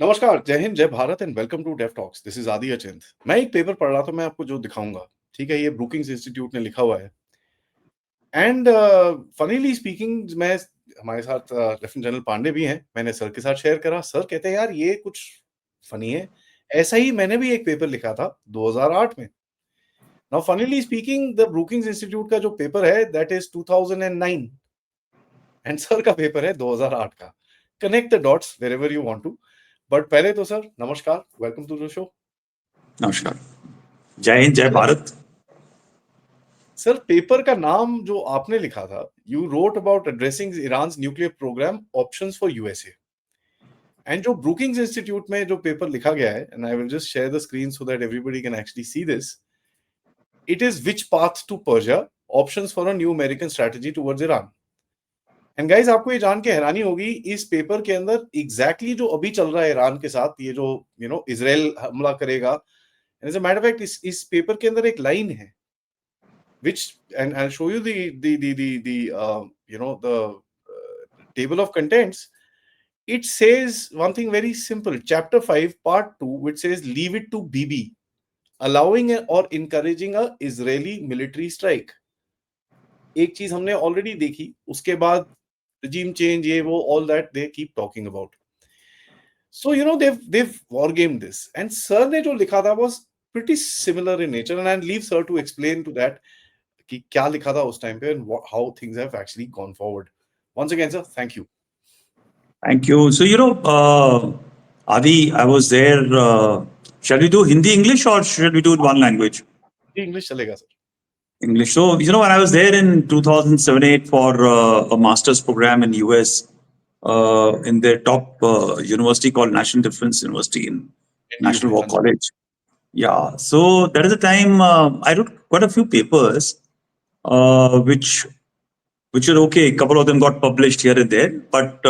नमस्कार, जय हिंद, जय Bharat and welcome to Dev Talks. This is Adi Achint. मैं एक पेपर पढ़ रहा था, मैं आपको जो दिखाऊंगा, ठीक है, ये ब्रूकिंग्स इंस्टीट्यूट ने लिखा हुआ है। एंड फनीली स्पीकिंग, मैं हमारे साथ लेफ्टिनेंट जनरल पांडे भी हैं। मैंने सर के साथ शेयर करा, सर कहते हैं यार ये कुछ फनी है। ऐसा ही मैंने भी एक पेपर लिखा था 2008 में। Now funnily speaking, the Brookings Institute का जो पेपर है दैट इज 2009 एंड सर का पेपर है 2008 का। Connect the dots wherever you want to. But पहले तो सर नमस्कार, वेलकम टू द शो। नमस्कार। जय हिंद, जय भारत। सर, पेपर का नाम जो आपने लिखा था, you wrote about addressing Iran nuclear program, options for USA. And जो ब्रूकिंग्स इंस्टीट्यूट में जो पेपर लिखा गया है, and I will just share the screen so that everybody can actually see this. It is which path to Persia, options for a new American strategy towards Iran. And guys, आपको ये जान के हैरानी होगी, इस पेपर के अंदर exactly जो अभी चल रहा है ईरान के साथ, ये जो इजराइल हमला करेगा, as a matter of fact इस पेपर के अंदर एक लाइन है which, and I'll show you the table of contents. It says one thing very simple, chapter 5 part 2, which says leave it to BB, allowing or encouraging a Israeli military strike. एक चीज हमने already देखी, उसके बाद regime change, ये वो, all that they keep talking about. So they've war gamed this, and sir ने जो लिखा था was pretty similar in nature, and I'll leave sir to explain to that कि क्या लिखा था उस टाइम पे and how things have actually gone forward. Once again, sir, thank you. Thank you. So, Adi, I was there. Shall we do Hindi English or shall we do it one language? English चलेगा sir. English. So, when I was there in 2007-8 for a master's program in US, in their top university called National Defense University in NDU National में, War हाँ जी. College. Yeah. So that is the time I wrote quite a few papers, which are okay. A couple of them got published here and there. But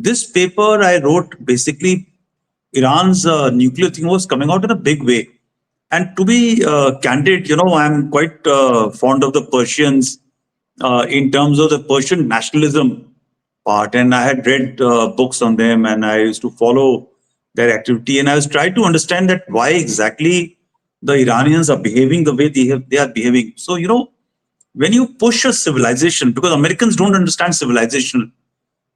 this paper I wrote, basically, Iran's nuclear thing was coming out in a big way. And to be candid, I'm quite fond of the Persians in terms of the Persian nationalism part. And I had read books on them, and I used to follow their activity. And I was trying to understand that why exactly the Iranians are behaving the way they are behaving. So, when you push a civilization, because Americans don't understand civilization,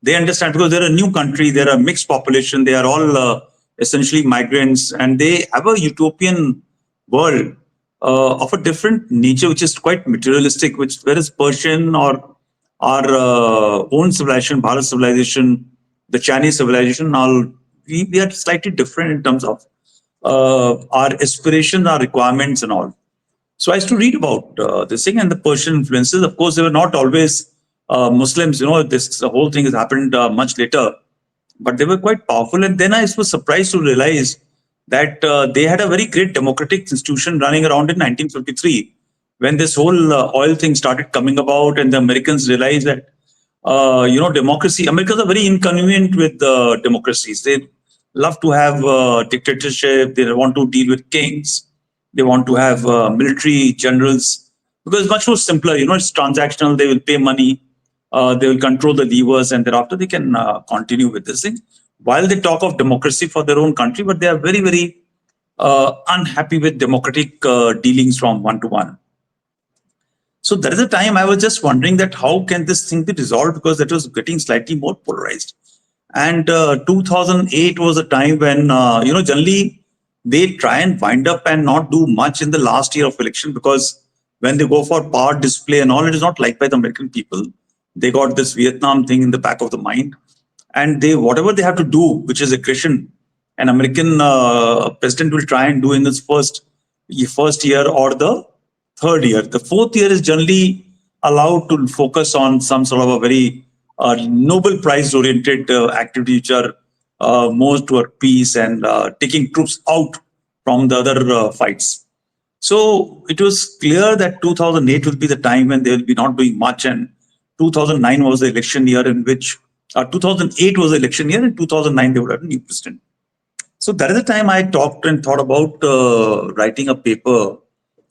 they understand because they're a new country, they're a mixed population, they are all essentially migrants, and they have a utopian world of a different nature, which is quite materialistic, which whereas Persian or our own civilization, Bharat civilization, the Chinese civilization, all we are slightly different in terms of our aspirations, our requirements, and all. So I used to read about this thing and the Persian influences. Of course, they were not always Muslims. This whole thing has happened much later, but they were quite powerful. And then I was surprised to realize that they had a very great democratic institution running around in 1953 when this whole oil thing started coming about, and the Americans realized that democracy. Americans are very inconvenient with democracies. They love to have dictatorship. They want to deal with kings. They want to have military generals because it's much more simpler. It's transactional. They will pay money. They will control the levers, and thereafter they can continue with this thing. While they talk of democracy for their own country, but they are very, very unhappy with democratic dealings from one to one. So there is a time I was just wondering that how can this thing be resolved, because that was getting slightly more polarized. And 2008 was a time when, generally they try and wind up and not do much in the last year of election, because when they go for power display and all, it is not liked by the American people. They got this Vietnam thing in the back of the mind. And whatever they have to do, which is aggression, an American president will try and do in his first year or the third year. The fourth year is generally allowed to focus on some sort of a very Nobel Prize oriented activity, which are more toward peace and taking troops out from the other fights. So it was clear that 2008 will be the time when they will be not doing much, and 2009 was the election year in which 2008 was the election year, and 2009 they would have a new president. So that is the time I talked and thought about writing a paper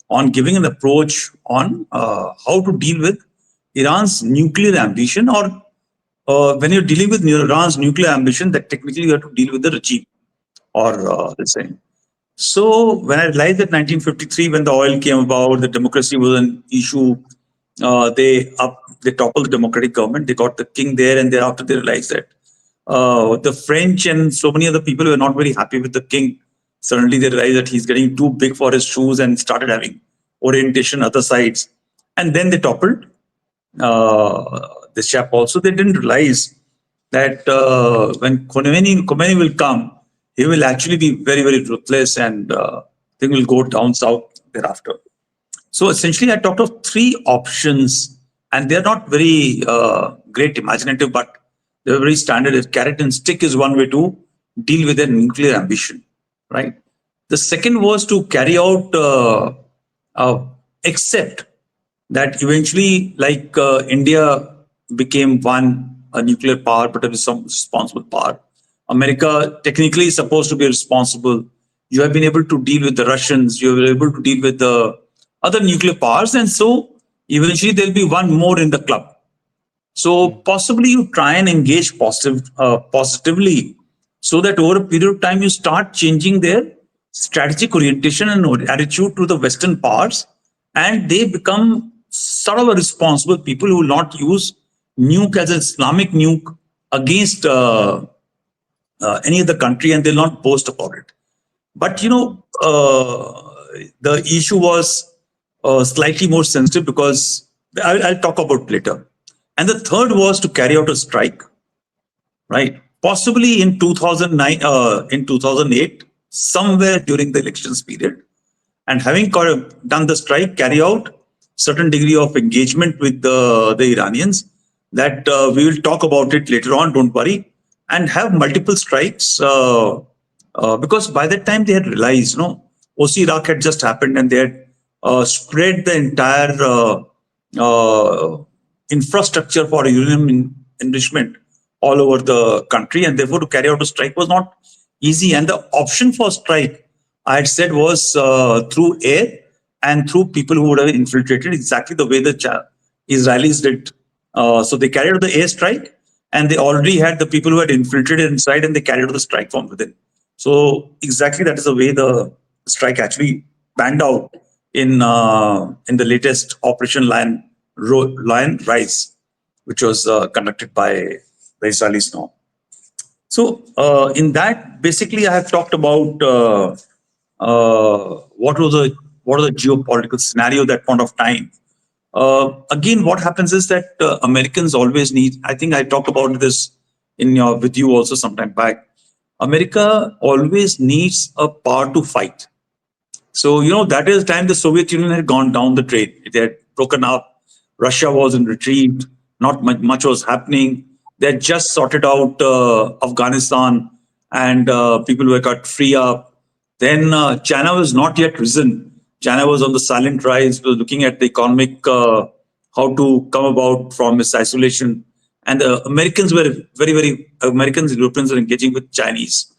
on giving an approach on how to deal with Iran's nuclear ambition, or when you're dealing with Iran's nuclear ambition, that technically you have to deal with the regime. or the same. So when I realized that 1953, when the oil came about, the democracy was an issue. They toppled the democratic government. They got the king there, and thereafter they realized that the French and so many other people were not very happy with the king. Suddenly they realized that he's getting too big for his shoes and started having orientation other sides, and then they toppled the chap. Also, they didn't realize that when Khomeini will come, he will actually be very, very ruthless, and things will go down south thereafter. So essentially, I talked of three options, and they're not very great imaginative, but they're very standard. Carrot and stick is one way to deal with their nuclear ambition, right? The second was to carry out, uh, accept that eventually, like India became a nuclear power, but a responsible power. America technically is supposed to be responsible. You have been able to deal with the Russians. You were able to deal with the other nuclear powers, and so eventually there'll be one more in the club. So Hmm. possibly you try and engage positively, so that over a period of time you start changing their strategic orientation and attitude to the Western powers, and they become sort of a responsible people who will not use nuke as an Islamic nuke against any other country, and they'll not boast about it. But the issue was slightly more sensitive because I'll talk about later. And the third was to carry out a strike, right? Possibly in 2009, in 2008, somewhere during the elections period, and having done the strike, carry out certain degree of engagement with the Iranians. That we will talk about it later on. Don't worry, and have multiple strikes because by that time they had realized, OC Iraq had just happened, and they had spread the entire uh, infrastructure for uranium enrichment all over the country, and therefore to carry out a strike was not easy. And the option for strike, I had said, was through air and through people who would have infiltrated, exactly the way the Israelis did. So they carried out the air strike, and they already had the people who had infiltrated inside, and they carried out the strike from within. So exactly that is the way the strike actually panned out in the latest Operation Lion Rise, which was conducted by the Israelis now. So in that, basically, I have talked about what was the geopolitical scenario at that point of time. Again, what happens is that Americans always need. I think I talked about this with you also sometime back. America always needs a power to fight. So, that is the time the Soviet Union had gone down the drain. It had broken up. Russia was in retreat. Not much was happening. They had just sorted out Afghanistan, and people were got free up. Then China was not yet risen. China was on the silent rise, was looking at the economic, how to come about from its isolation. And the Americans were Americans, Europeans were engaging with Chinese.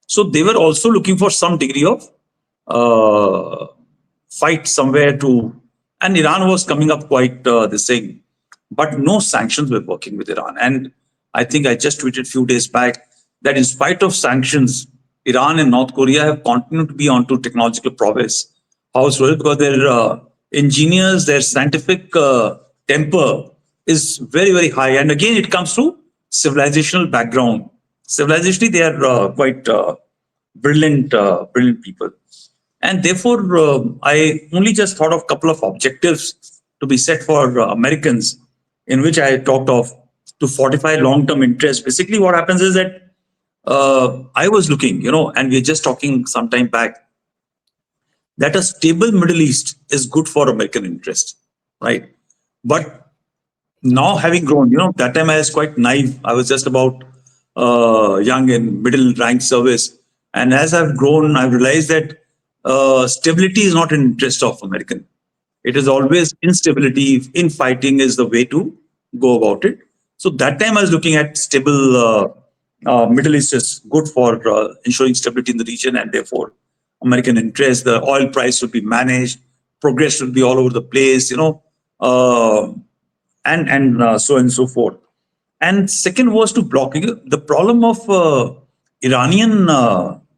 So they were also looking for some degree of uh, fight somewhere to, and Iran was coming up quite the same, but no sanctions were working with Iran. And I think I just tweeted a few days back that in spite of sanctions, Iran and North Korea have continued to be onto technological progress. How so? Because their engineers, their scientific temper is very, very high. And again, it comes to civilizational background. Civilizationally, they are quite brilliant people. And therefore, I only just thought of a couple of objectives to be set for Americans, in which I talked of to fortify long-term interest. Basically, what happens is that I was looking, and we are just talking some time back, that a stable Middle East is good for American interest, right? But now having grown, that time I was quite naive. I was just about young in middle rank service. And as I've grown, I've realized that stability is not an interest of American. It is always instability. Infighting is the way to go about it. So that time I was looking at stable Middle East is good for ensuring stability in the region, and therefore American interest. The oil price should be managed. Progress should be all over the place. Uh, and so on and so forth. And second was to block the problem of Iranian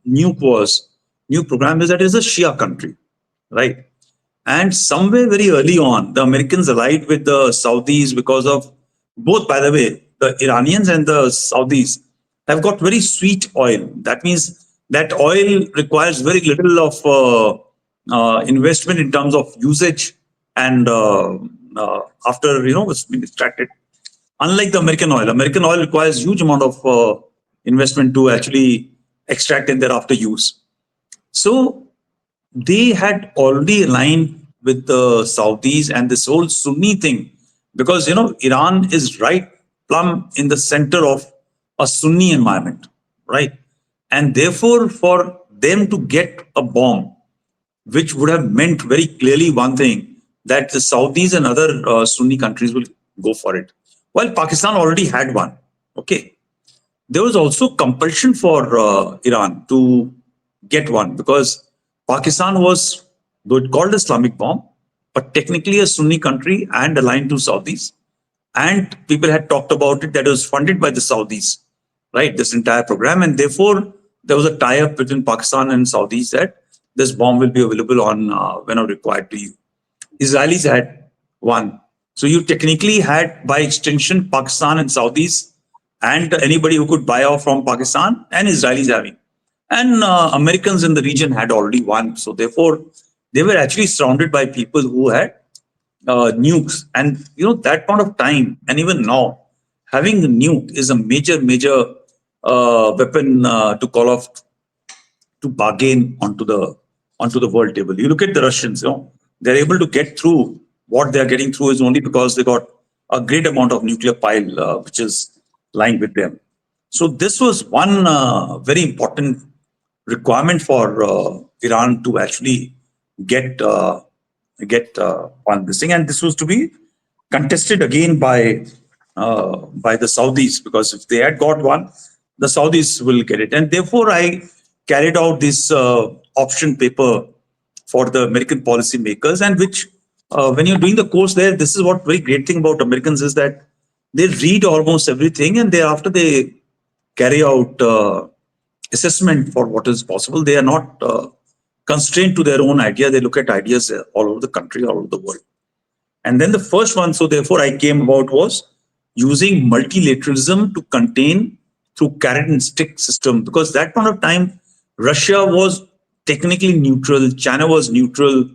nuke program is that it is a Shia country, right? And somewhere very early on, the Americans allied with the Saudis because of both, by the way, the Iranians and the Saudis have got very sweet oil. That means that oil requires very little of investment in terms of usage and after it's been extracted. Unlike the American oil requires huge amount of investment to actually extract and thereafter use. So they had already aligned with the Saudis and this whole Sunni thing, because Iran is right plumb in the center of a Sunni environment, right? And therefore, for them to get a bomb, which would have meant very clearly one thing, that the Saudis and other Sunni countries will go for it. While Pakistan already had one, okay, there was also compulsion for Iran to get one, because Pakistan was, though it called Islamic bomb, but technically a Sunni country and aligned to Saudis. And people had talked about it that it was funded by the Saudis, right? This entire program. And therefore, there was a tie-up between Pakistan and Saudis that this bomb will be available on whenever required to you. Israelis had one. So you technically had, by extension, Pakistan and Saudis and anybody who could buy off from Pakistan and Israelis having. And Americans in the region had already won. So therefore, they were actually surrounded by people who had nukes. And, that point of time, and even now, having a nuke is a major weapon to call off, to bargain onto the world table. You look at the Russians, they're able to get through. What they're getting through is only because they got a great amount of nuclear pile, which is lying with them. So this was one very important requirement for Iran to actually get on this thing, and this was to be contested again by the Saudis, because if they had got one, the Saudis will get it, and therefore I carried out this option paper for the American policymakers, and which when you're doing the course there, this is what very great thing about Americans is that they read almost everything, and thereafter they carry out assessment for what is possible. They are not constrained to their own idea. They look at ideas all over the country, all over the world. And then the first one, so therefore I came about, was using multilateralism to contain through carrot and stick system, because that point of time, Russia was technically neutral, China was neutral,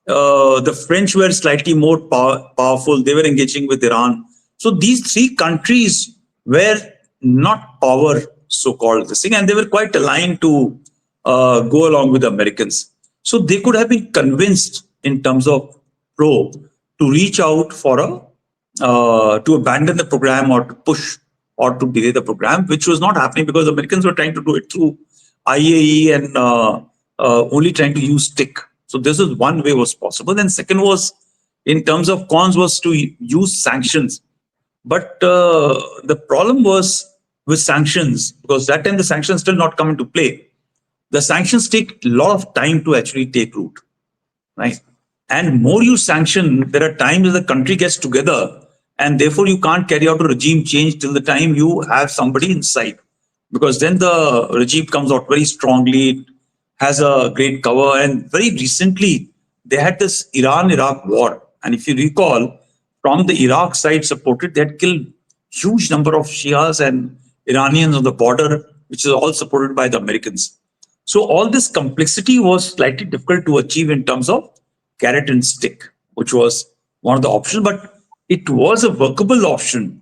the French were slightly more powerful, they were engaging with Iran. So these three countries were not power, so-called this thing, and they were quite aligned to go along with the Americans. So they could have been convinced in terms of probe to reach out for to abandon the program or to push or to delay the program, which was not happening because the Americans were trying to do it through IAE and only trying to use stick. So this is one way was possible. Then second was, in terms of cons, was to use sanctions. But the problem was with sanctions, because that time the sanctions still not come into play. The sanctions take a lot of time to actually take root, right? And more you sanction, there are times the country gets together, and therefore you can't carry out a regime change till the time you have somebody inside, because then the regime comes out very strongly, has a great cover. And very recently, they had this Iran-Iraq war. And if you recall, from the Iraq side supported, they had killed huge number of Shias and Iranians on the border, which is all supported by the Americans. So all this complexity was slightly difficult to achieve in terms of carrot and stick, which was one of the options, but it was a workable option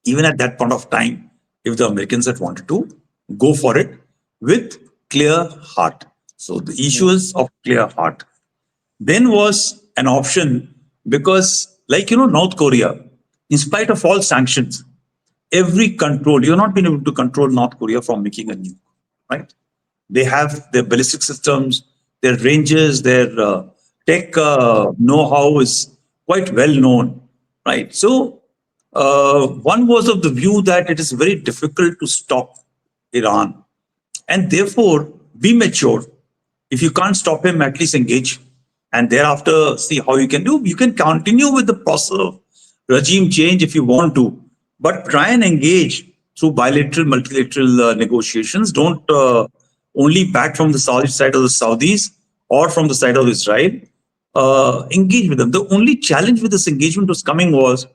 even at that point of time if the Americans had wanted to go for it with clear heart. So the issue is of clear heart. Then was an option because, like, North Korea, in spite of all sanctions, every control, you're not been able to control North Korea from making a nuke, right? They have their ballistic systems, their ranges, their tech know-how is quite well known, right? So one was of the view that it is very difficult to stop Iran, and therefore be mature. If you can't stop him, at least engage, and thereafter see how you can do. You can continue with the process of regime change if you want to, but try and engage through bilateral, multilateral negotiations. Don't only backed from the Saudi side of the Saudis or from the side of Israel, engage with them. The only challenge with this engagement was coming was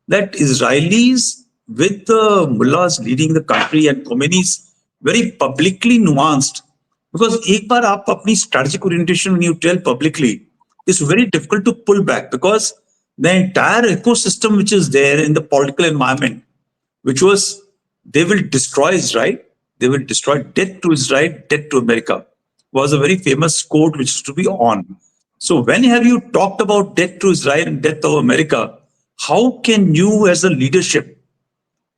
that Israelis, with the mullahs leading the country and Khomeini's very publicly nuanced, because एक बार आप अपनी strategic orientation when you tell publicly, it's very difficult to pull back because the entire ecosystem which is there in the political environment, which was they will destroy Israel, they will destroy death to Israel, death to America, was a very famous quote which is to be on. So when have you talked about death to Israel and death to America? How can you, as a leadership,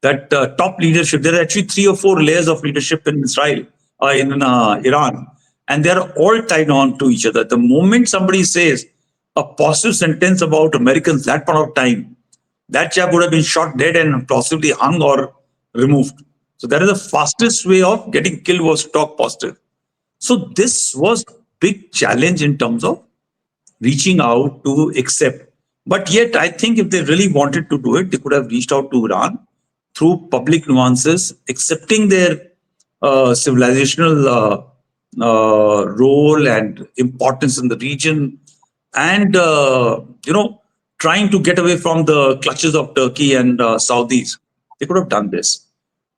that top leadership, there are actually 3 or 4 layers of leadership in Israel, in Iran, and they are all tied on to each other. The moment somebody says a positive sentence about Americans that point of time, that chap would have been shot dead and possibly hung or removed. So that is the fastest way of getting killed was to talk positive. So this was big challenge in terms of reaching out to accept. But yet, I think if they really wanted to do it, they could have reached out to Iran through public nuances, accepting their civilizational role and importance in the region, and trying to get away from the clutches of Turkey and Saudis. They could have done this.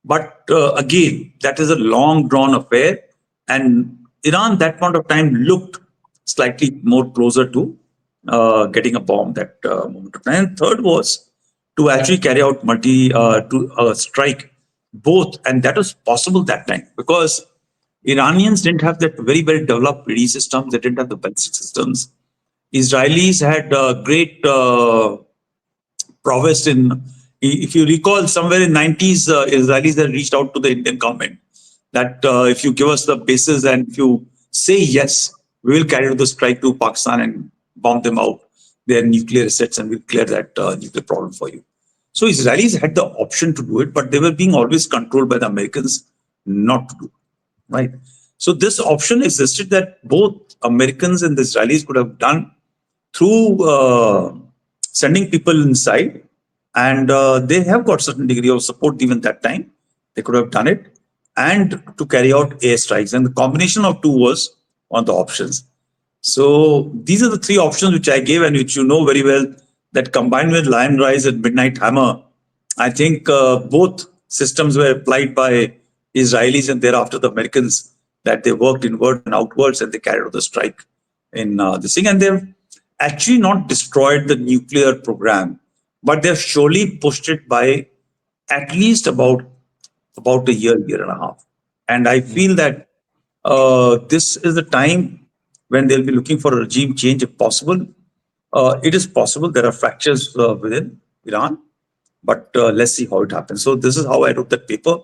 But again, that is a long drawn affair. And Iran, that point of time, looked slightly more closer to getting a bomb that moment of time. And third was to actually carry out to strike both. And that was possible that time because Iranians didn't have that very well developed PD systems, they didn't have the ballistic systems. Israelis had great prowess in, if you recall, somewhere in 90s, Israelis had reached out to the Indian government that if you give us the bases and if you say yes, we will carry out the strike to Pakistan and bomb them out, their nuclear assets, and we'll clear that nuclear problem for you. So Israelis had the option to do it, but they were being always controlled by the Americans not to do it, right? So this option existed that both Americans and the Israelis could have done through sending people inside, and they have got certain degree of support even that time. They could have done it, and to carry out airstrikes. And the combination of two was one of the options. So these are the 3 options which I gave and which you know very well that combined with Lion Rise and Midnight Hammer, I think both systems were applied by Israelis and thereafter the Americans, that they worked inward and outwards and they carried out the strike in this thing. And they've actually not destroyed the nuclear program, but they've surely pushed it by at least about a year and a half. And I feel that this is the time when they'll be looking for a regime change if possible. It is possible. There are fractures within Iran, but let's see how it happens. So this is how I wrote that paper.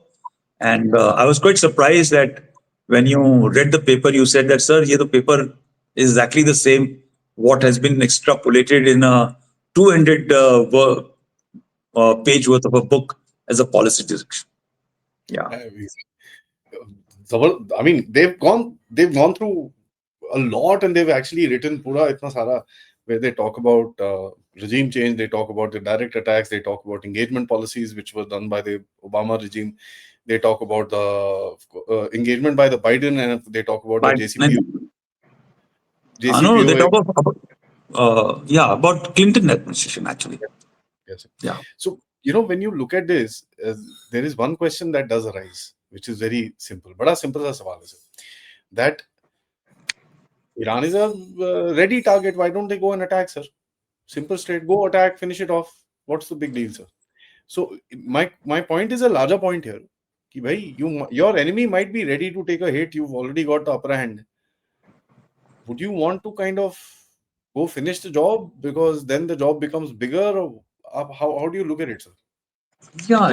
And I was quite surprised that when you read the paper, you said that, sir, the paper is exactly the same, what has been extrapolated in a 200 page worth of a book as a policy direction. Yeah. I mean, they've gone through a lot, and they've actually written pura itna sara, where they talk about regime change, they talk about the direct attacks, they talk about engagement policies which were done by the Obama regime, they talk about the engagement by the Biden, and they talk about the JCPOA. No, they talk about Clinton administration actually. Yes. Yeah. So when you look at this, there is one question that does arise, which is very simple. Bada simple sa sawal hai, that Iran is a ready target. Why don't they go and attack, sir? Simple, straight. Go attack, finish it off. What's the big deal, sir? So my point is a larger point here. Ki bhai, your enemy might be ready to take a hit. You've already got the upper hand. Would you want to kind of go finish the job because then the job becomes bigger? Or how do you look at it, sir? Yeah,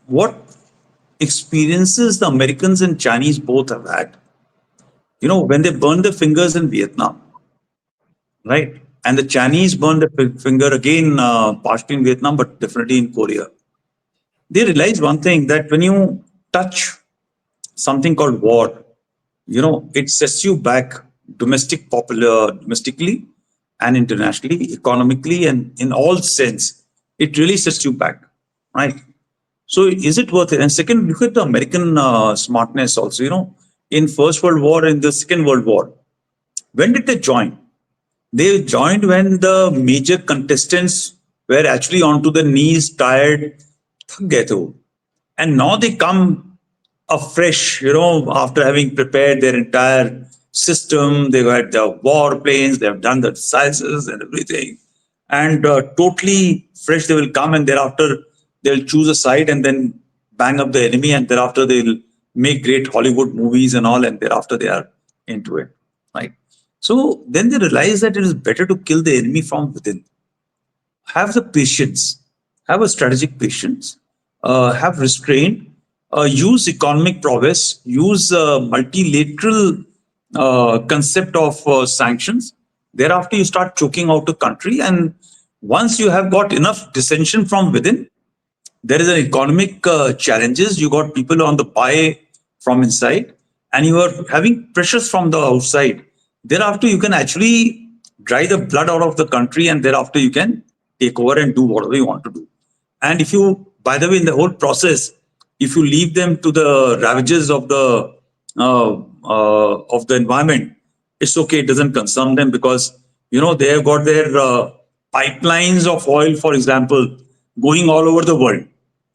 what experiences the Americans and Chinese both have had. When they burned their fingers in Vietnam, right? And the Chinese burned their finger again, partially in Vietnam, but definitely in Korea. They realized one thing, that when you touch something called war, it sets you back domestically and internationally, economically, and in all sense, it really sets you back, right? So is it worth it? And second, look at the American smartness also. In First World War and the Second World War, when did they join? They joined when the major contestants were actually onto their knees, tired, thak gaye the wo. And now they come afresh, after having prepared their entire system. They've had the warplanes, they have done the exercises and everything. And totally fresh, they will come, and thereafter they'll choose a side and then bang up the enemy, and thereafter they'll make great Hollywood movies and all, and thereafter they are into it. Right. So then they realize that it is better to kill the enemy from within. Have the patience, have a strategic patience, have restraint, use economic prowess, use multilateral concept of sanctions. Thereafter, you start choking out a country, and once you have got enough dissension from within, there is an economic challenges. You got people on the buy from inside, and you are having pressures from the outside. Thereafter, you can actually dry the blood out of the country, and thereafter you can take over and do whatever you want to do. And if you, by the way, in the whole process, if you leave them to the ravages of the environment, it's okay. It doesn't concern them, because they have got their pipelines of oil, for example, going all over the world.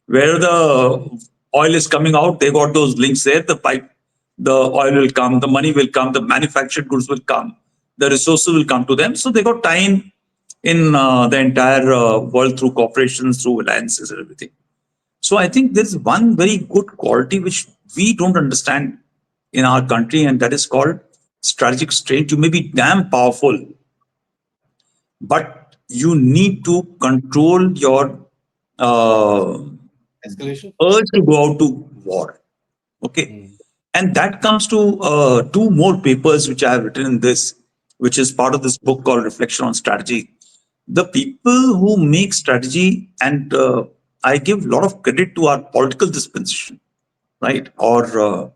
Where the oil is coming out, they got those links there. The oil will come, the money will come, the manufactured goods will come, the resources will come to them. So they got time in the entire world through corporations, through alliances and everything. So I think there's one very good quality which we don't understand in our country, and that is called strategic strength. You may be damn powerful, but you need to control your uh, Escalation. urge to go out to war. Okay. Mm. And that comes to two more papers which I have written in this, which is part of this book called Reflection on Strategy. The people who make strategy, and I give a lot of credit to our political dispensation, right? Or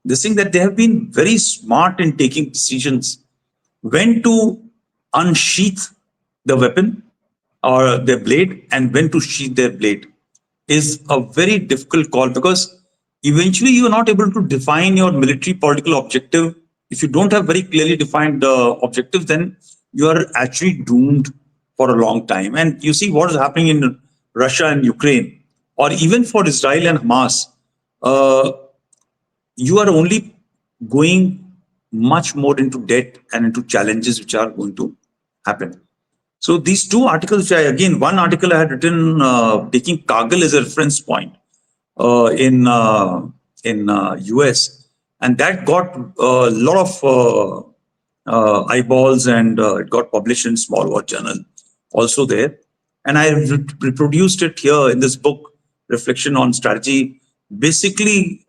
this thing that they have been very smart in taking decisions when to unsheath the weapon or their blade and when to sheath their blade is a very difficult call, because eventually you are not able to define your military political objective. If you don't have very clearly defined objectives, then you are actually doomed for a long time. And you see what is happening in Russia and Ukraine, or even for Israel and Hamas. Uh, you are only going much more into debt and into challenges which are going to happen. So these two articles, which one article I had written taking Kargil as a reference point in US, and that got a lot of eyeballs, and it got published in Small War Journal also there. And I reproduced it here in this book, Reflection on Strategy, basically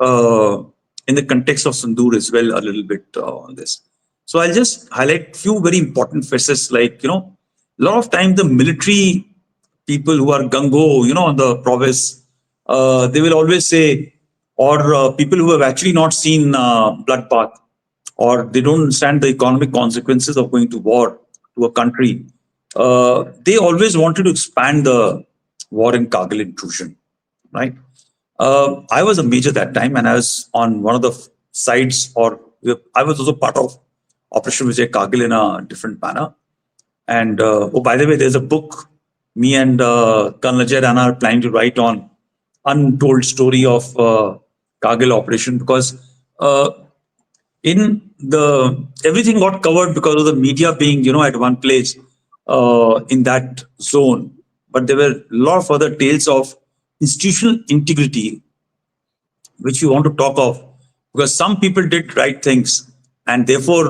in the context of Sandur as well, a little bit on this. So I'll just highlight few very important facets, like, a lot of time the military people who are gung-ho, on the prowess, they will always say, or people who have actually not seen bloodbath, or they don't understand the economic consequences of going to war to a country, they always wanted to expand the war in Kargil intrusion, right? I was a major that time, and I was on one of the sides, or I was also part of Operation Vijay Kargil in a different manner. And oh, by the way, there's a book me and Colonel Ajay Rana are planning to write on untold story of Kargil operation, because uh, in the everything got covered because of the media being at one place in that zone, but there were a lot of other tales of institutional integrity which we want to talk of, because some people did right things, and therefore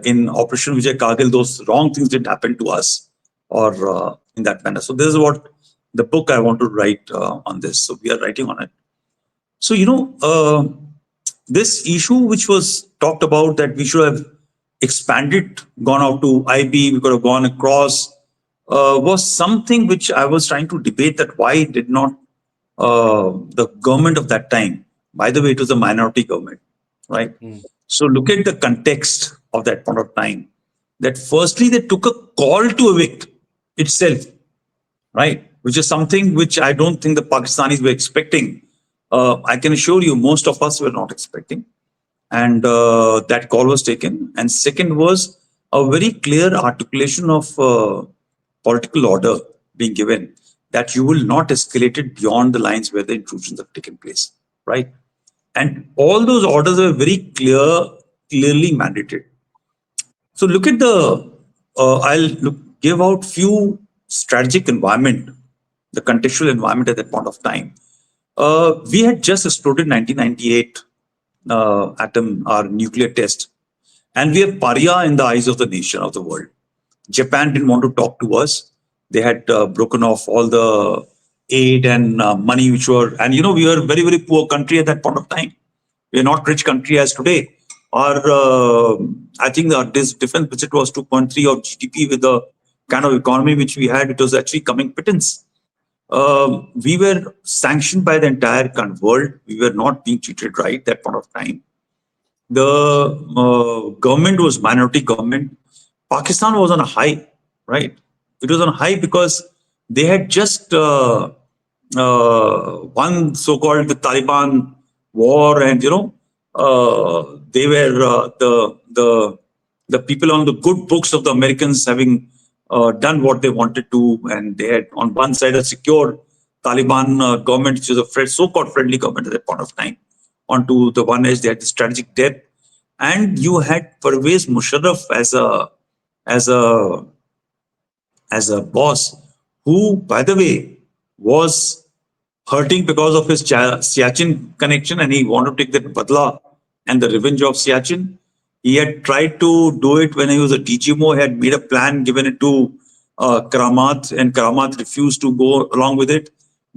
in Operation Vijay Kargil those wrong things didn't happen to us, or in that manner. So this is what the book I want to write on this, so we are writing on it. So this issue which was talked about, that we should have expanded, gone out to IB, we could have gone across, was something which I was trying to debate, that why did not the government of that time, by the way, it was a minority government, right? Mm. So look at the context of that point of time. That firstly, they took a call to evict itself, right? which is something which I don't think the Pakistanis were expecting. I can assure you, most of us were not expecting. And that call was taken. And second was a very clear articulation of political order being given, that you will not escalate it beyond the lines where the intrusions have taken place, right? And all those orders are very clearly mandated. So look at the, give out few strategic environment, the contextual environment at that point of time. We had just exploded 1998 our nuclear test, and we have paria in the eyes of the nation, of the world. Japan didn't want to talk to us. They had broken off all the aid and money which were, and we were a very, very poor country at that point of time. We're not rich country as today. Our, I think this defense budget was 2.3 of GDP. With the kind of economy which we had, it was actually coming pittance. We were sanctioned by the entire world. We were not being treated right at that point of time. The government was minority government. Pakistan was on a high, right? It was on a high because they had just won so-called the Taliban war, and they were the people on the good books of the Americans, having done what they wanted to, and they had on one side a secure Taliban government, which was a so-called friendly government at that point of time. Onto the one edge, they had the strategic depth, and you had Pervez Musharraf as a boss, who, by the way, was hurting because of his Siachen connection, and he wanted to take that badla and the revenge of Siachen. He had tried to do it when he was a DGMO. He had made a plan, given it to Karamat, and Karamat refused to go along with it.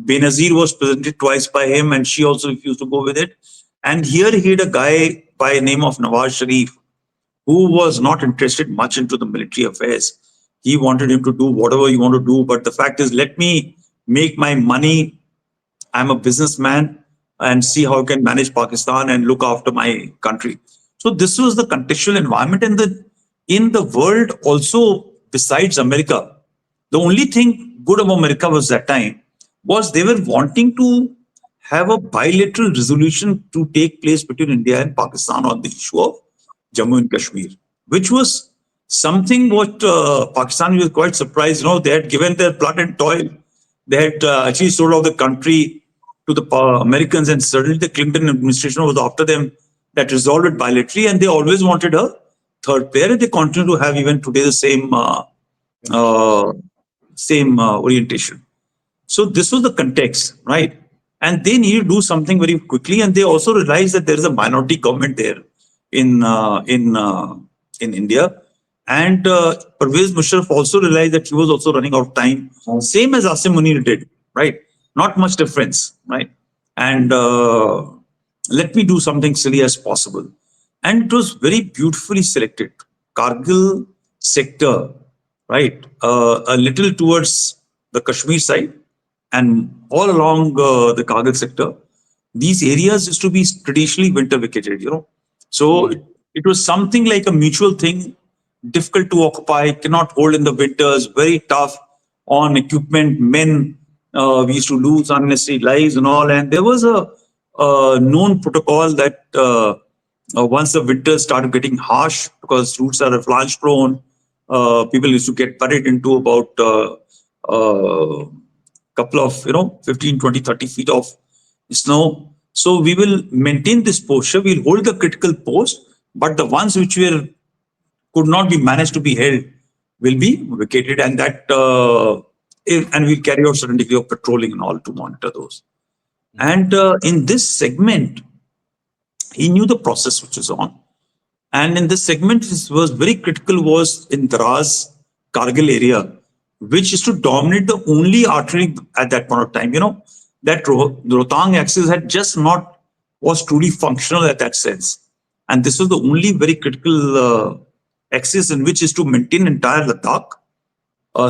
Benazir was presented twice by him, and she also refused to go with it. And here he had a guy by the name of Nawaz Sharif, who was not interested much into the military affairs. He wanted him to do whatever you want to do, but the fact is, let me make my money. I'm a businessman, and see how I can manage Pakistan and look after my country. So this was the contextual environment in the world also. Besides America, the only thing good about America was that time was they were wanting to have a bilateral resolution to take place between India and Pakistan on the issue of Jammu and Kashmir, which was something what Pakistan was quite surprised. They had given their blood and toil. They had actually sold out the country to the Americans, and certainly the Clinton administration was after them, that resolved it bilaterally, and they always wanted a third player, and they continue to have even today the same orientation. So this was the context, right? And they need to do something very quickly, and they also realized that there is a minority government there in India. And Pervez Musharraf also realized that he was also running out of time, same as Asim Munir did, right? Not much difference, right? And let me do something silly as possible. And it was very beautifully selected. Kargil sector, right? A little towards the Kashmir side, and all along the Kargil sector, these areas used to be traditionally winter vacated, So it was something like a mutual thing, difficult to occupy, cannot hold in the winters, very tough on equipment, men. We used to lose unnecessary lives and all. And there was a known protocol that once the winters started getting harsh, because routes are avalanche prone, people used to get buried into about couple of 15, 20, 30 feet of snow. So we will maintain this posture. We'll hold the critical post, but the ones which could not be managed to be held will be vacated, and and we'll carry out certain degree of patrolling and all to monitor those. And in this segment, he knew the process which was on. And in this segment, this was very critical, was in Dras, Kargil area, which is to dominate the only artery at that point of time. That Rohtang axis had just not, was truly functional at that sense. And this was the only very critical axis in which is to maintain entire Ladakh,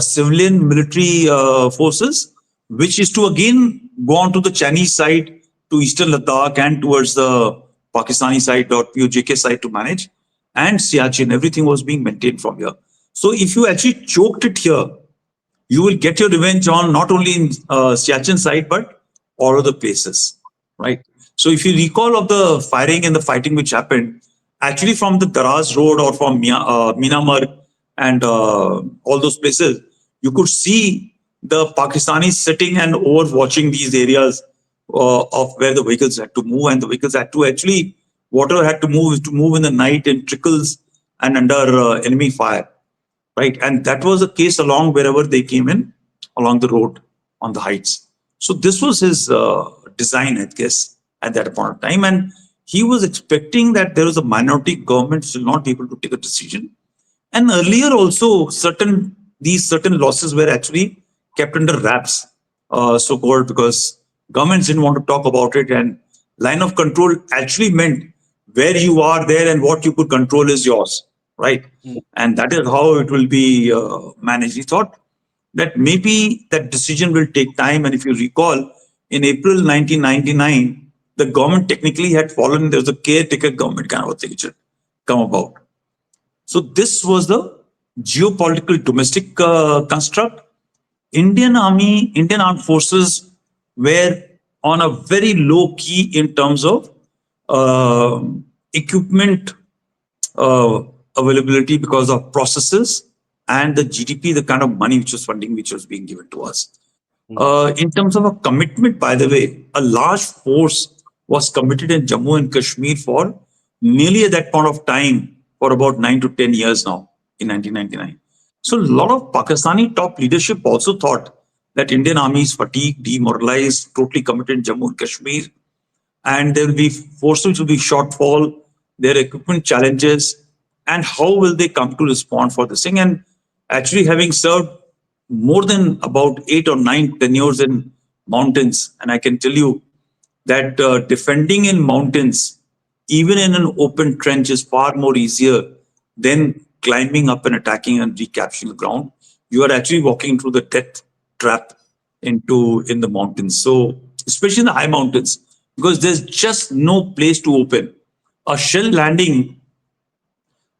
civilian military forces, which is to again go on to the Chinese side, to eastern Ladakh, and towards the Pakistani side or POJK side to manage, and Siachen, everything was being maintained from here. So if you actually choked it here, you will get your revenge on not only in Siachen side, but all other places, right? So if you recall of the firing and the fighting which happened, actually from the Daraz Road or from Myanmar and all those places, you could see the Pakistanis sitting and overwatching these areas of where the vehicles had to move, and the vehicles had to actually, water had to move in the night in trickles and under enemy fire, right? And that was the case along wherever they came in, along the road on the heights. So this was his design, I guess, at that point of time. And he was expecting that there was a minority government will not be able to take a decision. And earlier also, certain losses were actually kept under wraps, so called, because governments didn't want to talk about it, and line of control actually meant where you are there and what you could control is yours, right? Mm. And that is how it will be managed. He thought that maybe that decision will take time, and if you recall, in April 1999, the government technically had fallen. There was a caretaker government kind of a thing which had come about. So this was the geopolitical domestic construct. Indian Army, Indian Armed Forces were on a very low key in terms of uh, equipment uh, availability because of processes and the GDP, the kind of money which was funding which was being given to us. Mm. In terms of a commitment, by the way, a large force was committed in Jammu and Kashmir for nearly at that point of time for about 9 to 10 years now in 1999. So a lot of Pakistani top leadership also thought that Indian army is fatigued, demoralized, totally committed in Jammu and Kashmir, and there will be forces which will be shortfall, their equipment challenges, and how will they come to respond for this thing? And actually, having served more than about 8 or 9 tenures in mountains, and I can tell you that defending in mountains, even in an open trench, is far more easier than climbing up and attacking and recapturing the ground. You are actually walking through the death trap in the mountains. So especially in the high mountains, because there's just no place to open. A shell landing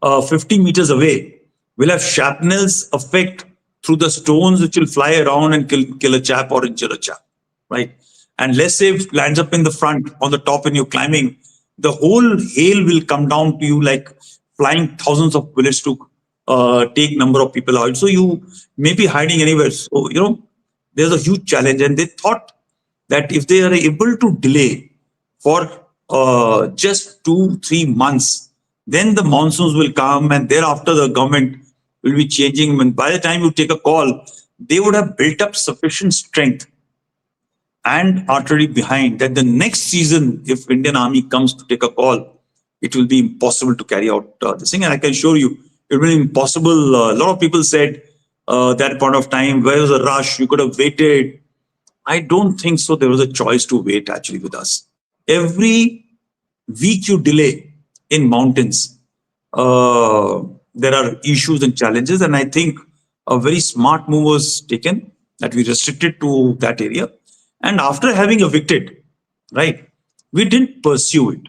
50 meters away will have shrapnel's effect through the stones which will fly around and kill a chap or injure a chap, right? And let's say if it lands up in the front on the top and you're climbing, the whole hail will come down to you like flying thousands of bullets to take number of people out. So you may be hiding anywhere. So, there's a huge challenge. And they thought that if they are able to delay for just 2 3 months, then the monsoons will come, and thereafter the government will be changing. And by the time you take a call, they would have built up sufficient strength and artillery behind that the next season, if Indian Army comes to take a call, it will be impossible to carry out this thing. And I can assure you, it will be impossible. A lot of people said that point of time, where was the rush? You could have waited. I don't think so. There was a choice to wait actually with us. Every week you delay in mountains, uh, there are issues and challenges. And I think a very smart move was taken that we restricted to that area. And after having evicted, right, we didn't pursue it.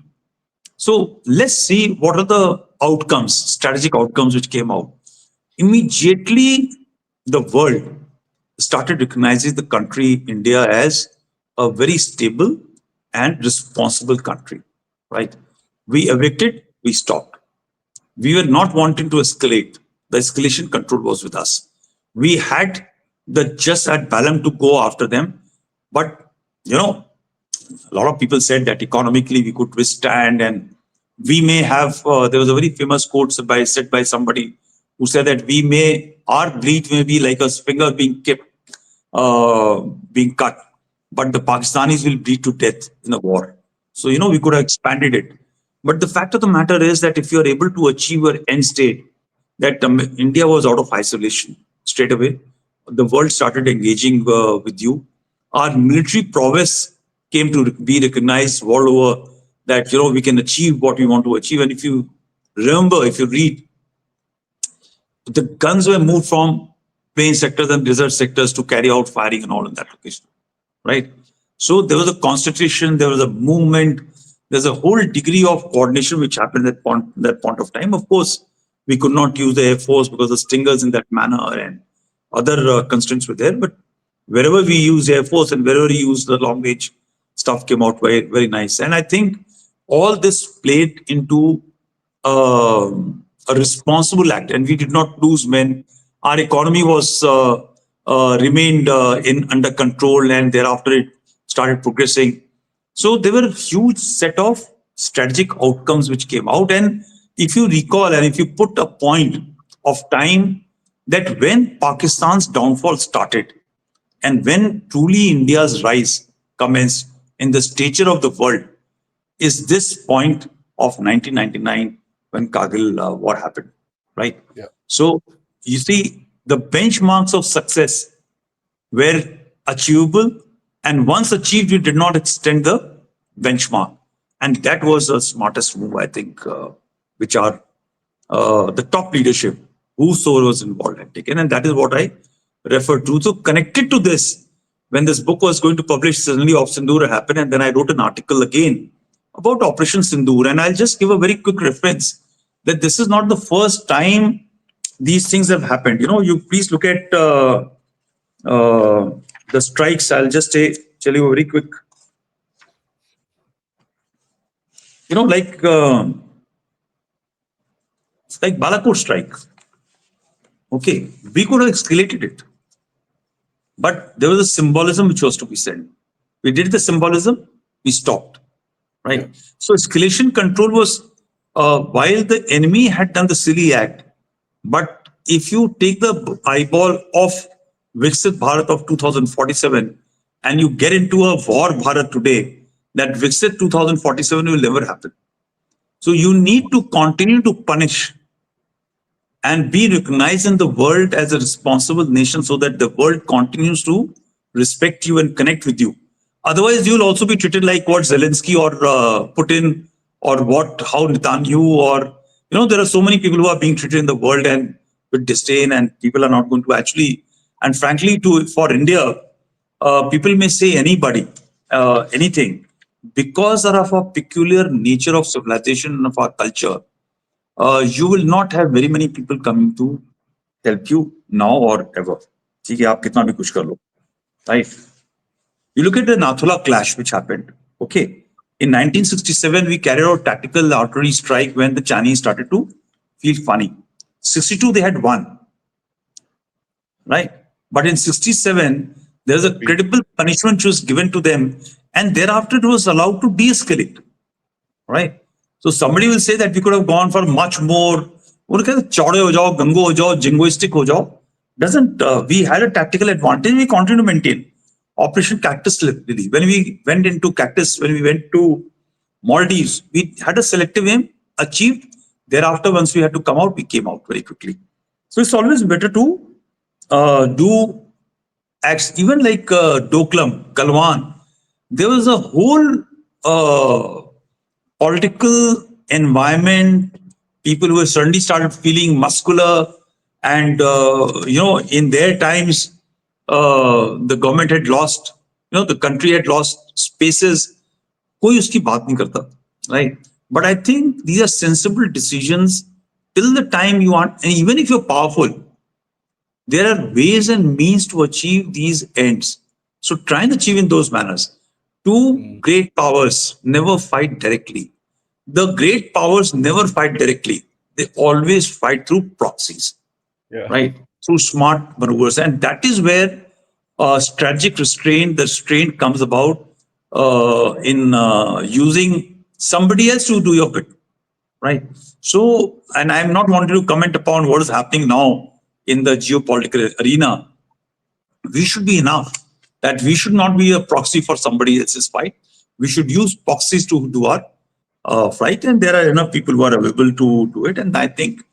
So let's see what are the outcomes, strategic outcomes which came out. Immediately, the world started recognizing the country, India, as a very stable and responsible country, right? We evicted, we stopped. We were not wanting to escalate. The escalation control was with us. We had the just at balance to go after them. But, a lot of people said that economically we could withstand, and we may have, there was a very famous quote said by somebody who said that our bleed may be like a finger being cut, but the Pakistanis will bleed to death in the war. So, we could have expanded it. But the fact of the matter is that if you are able to achieve your end state, that India was out of isolation straight away. The world started engaging with you. Our military prowess came to be recognized world over, that, we can achieve what we want to achieve. And if you remember, if you read, the guns were moved from plain sectors and desert sectors to carry out firing and all in that location, right? So there was a concentration, there was a movement, there's a whole degree of coordination which happened at that point of time. Of course, we could not use the Air Force because the Stingers in that manner, and other constraints were there. But wherever we use Air Force and wherever we use the long range stuff came out very, very nice. And I think all this played into a responsible act, and we did not lose men. Our economy was remained in under control, and thereafter it started progressing. So there were a huge set of strategic outcomes which came out. And if you recall, and if you put a point of time that when Pakistan's downfall started and when truly India's rise commenced in the stature of the world, is this point of 1999 when Kargil war happened, right? Yeah. So you see, the benchmarks of success were achievable, and once achieved, you did not extend the benchmark, and that was the smartest move, I think, which are the top leadership, whosoever was involved, had taken, and that is what I referred to. So connected to this, when this book was going to publish, suddenly Op Sindoor happened, and then I wrote an article again about Operation Sindoor, and I'll just give a very quick reference that this is not the first time these things have happened. You please look at uh, the strikes. I'll just tell you a very quick. Like it's like Balakot strike. Okay, we could have escalated it, but there was a symbolism which was to be said. We did the symbolism, we stopped, right? Yeah. So escalation control was while the enemy had done the silly act, but if you take the eyeball of Viksit Bharat of 2047 and you get into a war Bharat today, that Viksit 2047 will never happen. So you need to continue to punish and be recognized in the world as a responsible nation so that the world continues to respect you and connect with you. Otherwise, you'll also be treated like what Zelensky or Putin or how Netanyahu or, there are so many people who are being treated in the world and with disdain, and people are not going to actually, and frankly, for India, people may say anybody, anything, because of a peculiar nature of civilization and of our culture. You will not have very many people coming to help you now or ever. ठीक है, आप कितना भी कुछ कर लो, right? You look at the Nathula clash which happened. Okay, in 1967 we carried out tactical artillery strike when the Chinese started to feel funny. 62 they had won, right? But in 67 there was a credible punishment which was given to them, and thereafter it was allowed to de-escalate, right? So somebody will say that we could have gone for much more. Chaude ho jao, gango ho jao, jingoistic ho jao. Doesn't we had a tactical advantage? We continue to maintain. Operation Cactus Lily. When we went into Cactus, when we went to Maldives, we had a selective aim, achieved. Thereafter, once we had to come out, we came out very quickly. So it's always better to do acts, even like Doklam, Galwan. There was a whole political environment. People who suddenly started feeling muscular, and in their times, the government had lost, the country had lost spaces. कोई उसकी बात नहीं करता, right? But I think these are sensible decisions till the time you want, and even if you're powerful, there are ways and means to achieve these ends. So try and achieve in those manners. Two great powers never fight directly. The great powers never fight directly. They always fight through proxies, right? Through smart maneuvers. And that is where strategic restraint, the restraint comes about in using somebody else to do your bit, right? So, and I'm not wanting to comment upon what is happening now in the geopolitical arena. We should be enough that we should not be a proxy for somebody else's fight. We should use proxies to do our fight, and there are enough people who are available to do it. And I think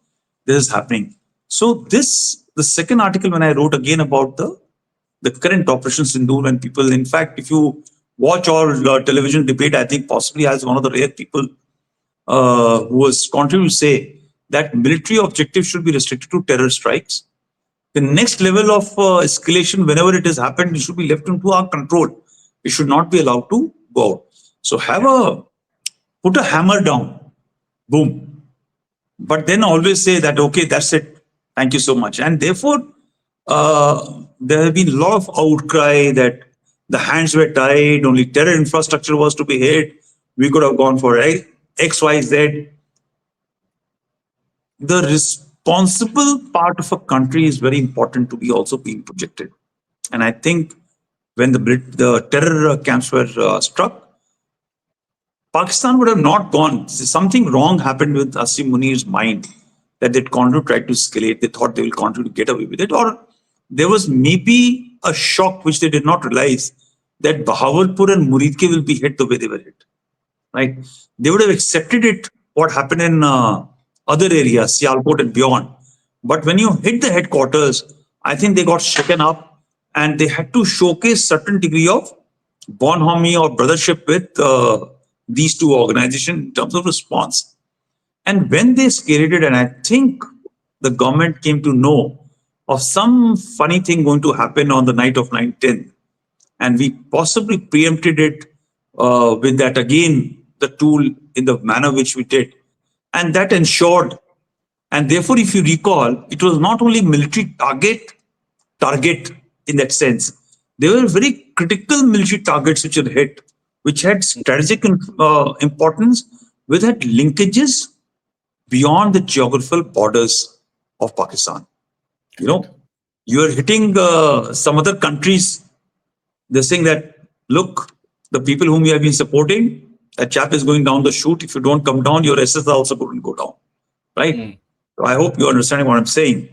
this is happening. So the second article when I wrote again about the current Operation Sindoor, and people, in fact, if you watch all television debate, I think possibly as one of the rare people who was continuing to say that military objectives should be restricted to terror strikes. The next level of escalation, whenever it has happened, it should be left into our control. We should not be allowed to go out. So put a hammer down, boom. But then always say that, okay, that's it. Thank you so much. And therefore, there have been a lot of outcry that the hands were tied, only terror infrastructure was to be hit. We could have gone for X, Y, Z. The responsible part of a country is very important to be also being projected. And I think when the terror camps were struck, Pakistan would have not gone. Something wrong happened with Asim Munir's mind that they'd gone to try to escalate. They thought they will continue to get away with it. Or there was maybe a shock which they did not realize that Bahawalpur and Muridke will be hit the way they were hit. Right? They would have accepted it, what happened in other areas, Sialkot and beyond. But when you hit the headquarters, I think they got shaken up and they had to showcase certain degree of bonhomie or brothership with these two organizations in terms of response. And when they escalated, and I think the government came to know of some funny thing going to happen on the night of 9/10, and we possibly preempted it with that again, the tool in the manner which we did. And that ensured, and therefore, if you recall, it was not only military target in that sense. There were very critical military targets which were hit, which had strategic importance, which had linkages beyond the geographical borders of Pakistan. You Correct. know, you are hitting some other countries. They're saying that, look, the people whom you have been supporting, that chap is going down the chute. If you don't come down, your SS are also going to go down. Right? Mm. So I hope you're understanding what I'm saying.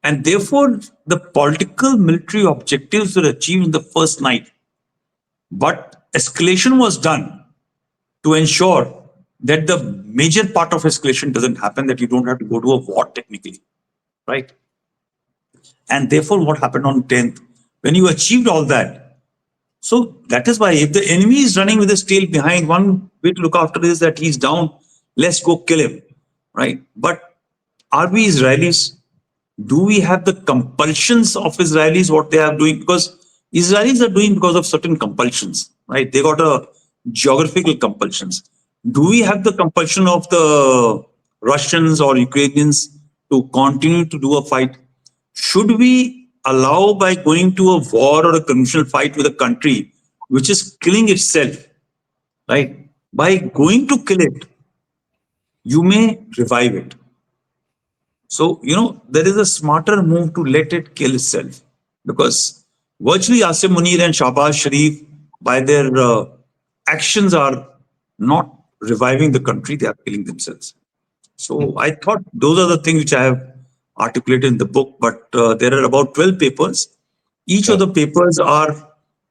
And therefore, the political military objectives were achieved in the first night. But escalation was done to ensure that the major part of escalation doesn't happen, that you don't have to go to a war technically. Right? And therefore, what happened on 10th, when you achieved all that, so that is why if the enemy is running with his tail behind, one way to look after is that he's down, let's go kill him. Right? But are we Israelis? Do we have the compulsions of Israelis, what they are doing? Because Israelis are doing because of certain compulsions, right? They got a geographical compulsions. Do we have the compulsion of the Russians or Ukrainians to continue to do a fight? Should we allow by going to a war or a conventional fight with a country which is killing itself, right? By going to kill it, you may revive it. So, there is a smarter move to let it kill itself because virtually Asim Munir and Shahbaz Sharif, by their actions, are not reviving the country, they are killing themselves. So, I thought those are the things which I have articulated in the book, but there are about 12 papers. Each of Sure. the papers are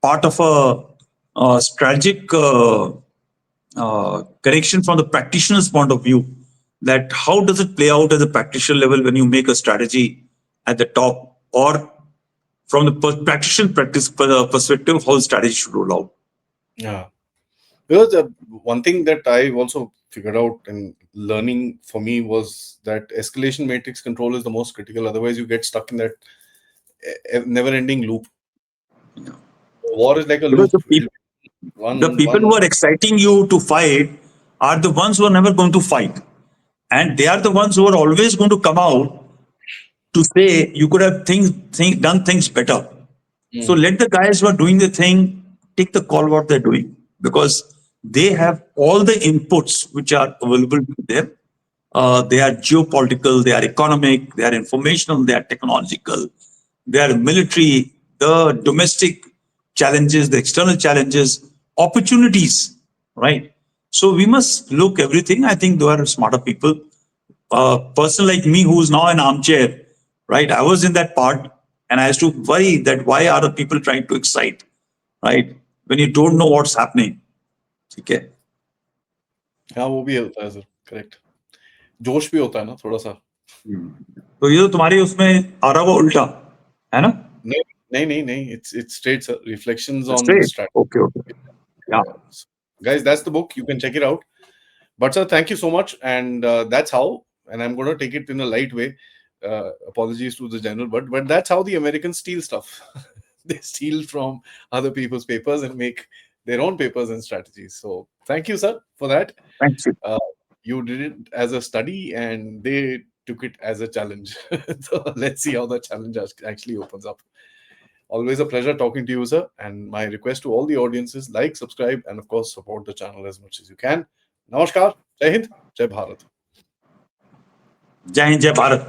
part of a strategic correction from the practitioner's point of view, that how does it play out at the practitioner level when you make a strategy at the top, or from the practitioner perspective, how the strategy should roll out. Yeah. Because one thing that I also figured out in learning for me was that escalation matrix control is the most critical. Otherwise, you get stuck in that never-ending loop. Yeah. War is like a Because loop. the One, people one. who are exciting you to fight are the ones who are never going to fight. And they are the ones who are always going to come out to say you could have done things better. So Mm. let the guys who are doing the thing take the call what they're doing, because they have all the inputs which are available to them. They are geopolitical, they are economic, they are informational, they are technological, they are military, the domestic challenges, the external challenges, opportunities, right? So we must look everything. I think there are smarter people. A person like me who's now an armchair, right? I was in that part and I used to worry that why are the people trying to excite, right? When you don't know what's happening. Okay. हाँ वो भी होता है sir correct जोश भी होता है ना थोड़ा सा तो ये तो तुम्हारे उसमें आ रहा हुआ उल्टा है ना? नहीं नहीं नहीं नहीं it's straight sir reflections on Straight. strategy. Okay, okay. Yeah. So, guys, that's the book, you can check it out. But sir, thank you so much, and that's how, and I'm going to take it in a light way. Apologies to the general, but that's how the Americans steal stuff. They steal from other people's papers and make their own papers and strategies. So thank you, sir, for that. Thank you. Uh, you did it as a study, and they took it as a challenge. So let's see how the challenge actually opens up. Always a pleasure talking to you, sir. And my request to all the audiences, like, subscribe, and of course, support the channel as much as you can. Namaskar. Jai Hind. Jai Bharat. Jai Hind, Jai Bharat.